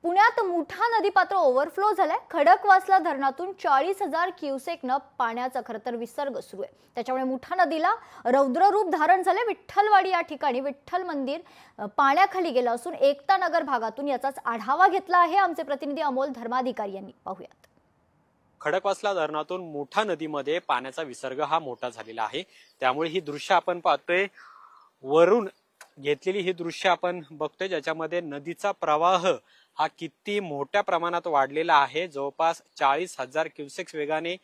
पुण्यात मुठा नदीपात्र ओव्हरफ्लो झालाय। खडकवासला धरणातून 40,000 क्युसेकनं पाण्याचा खरतर विसर्ग सुरू आहे। त्याच्यामुळे मुठा नदीला रौद्र रूप धारण झाले। विठ्ठलवाडी या ठिकाणी विठ्ठल मंदिर पाण्याखाली गेलं असून एकता नगर भागातून याचाच आढावा घेतला आहे आमचे प्रतिनिधी अमोल धर्माधिकारी यांनी। पाहूयात। खडकवासला धरणातून मुठा नदीमध्ये पाण्याचा विसर्ग हा मोठा झालेला आहे। त्यामुळे ही दृश्य आपण पाहतोय, वरून घेतलेली ही दृश्य आपण बघतोय, ज्याच्यामध्ये नदीचा प्रवाह हा किती मोठ्या प्रमाणात वाढलेला आहे। जवळपास 40,000 क्युसेक्स वेगाने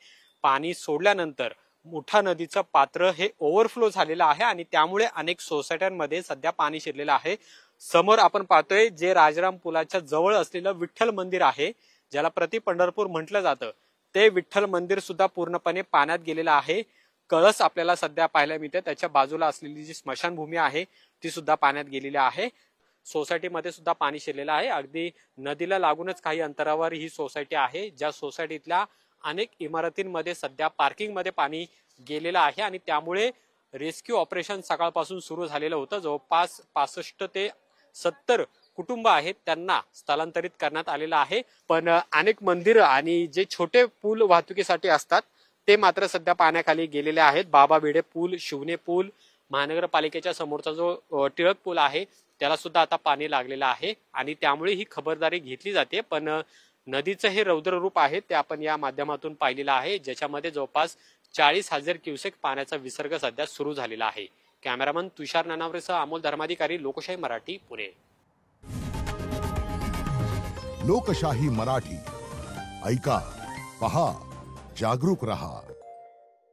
पाणी सोडल्यानंतर मुठा नदीचं पात्र हे ओव्हरफ्लो झालेलं आहे आणि त्यामुळे अनेक सोसायट्यांमध्ये सध्या पाणी शिरलेलं आहे। समोर आपण पाहतोय जे राजाराम पुलाच्या जवळ असलेलं विठ्ठल मंदिर आहे, ज्याला प्रति पंढरपूर म्हटलं जातं, ते विठ्ठल मंदिर सुद्धा पूर्णपणे पाण्यात गेलेलं आहे। कळस आपल्याला सध्या पाहायला मिळते, त्याच्या बाजूला असलेली जी स्मशानभूमी आहे ती सुद्धा पाण्यात गेलेली आहे। सोसायटीमध्ये सुद्धा पाणी शिरलेलं आहे। अगदी नदीला लागूनच काही अंतरावर ही सोसायटी आहे, ज्या सोसायटीतल्या अनेक इमारतींमध्ये सध्या पार्किंगमध्ये पाणी गेलेलं आहे आणि त्यामुळे रेस्क्यू ऑपरेशन सकाळपासून सुरू झालेलं होतं। जवळपास 65 ते 70 कुटुंब आहेत, त्यांना स्थलांतरित करण्यात आलेलं आहे। पण अनेक मंदिरं आणि जे छोटे पूल वाहतुकीसाठी असतात ते मात्र सध्या पाण्याखाली गेलेले आहेत। बाबा भिडे पूल, शिवणे पूल, महानगरपालिकेच्या समोरचा जो टिळक पूल आहे त्याला सुद्धा आता पाणी लागलेलं आहे आणि त्यामुळे ही खबरदारी घेतली जाते। पण नदीचं हे रौद्र रूप आहे ते आपण या माध्यमातून पाहिलेलं आहे, ज्याच्यामध्ये जवळपास 40,000 क्युसेक पाण्याचा विसर्ग सध्या सुरू झालेला आहे। कॅमेरामन तुषार नानावरेसह अमोल धर्माधिकारी, लोकशाही मराठी, पुणे। लोकशाही मराठी ऐका, पहा, जागरूक रहा।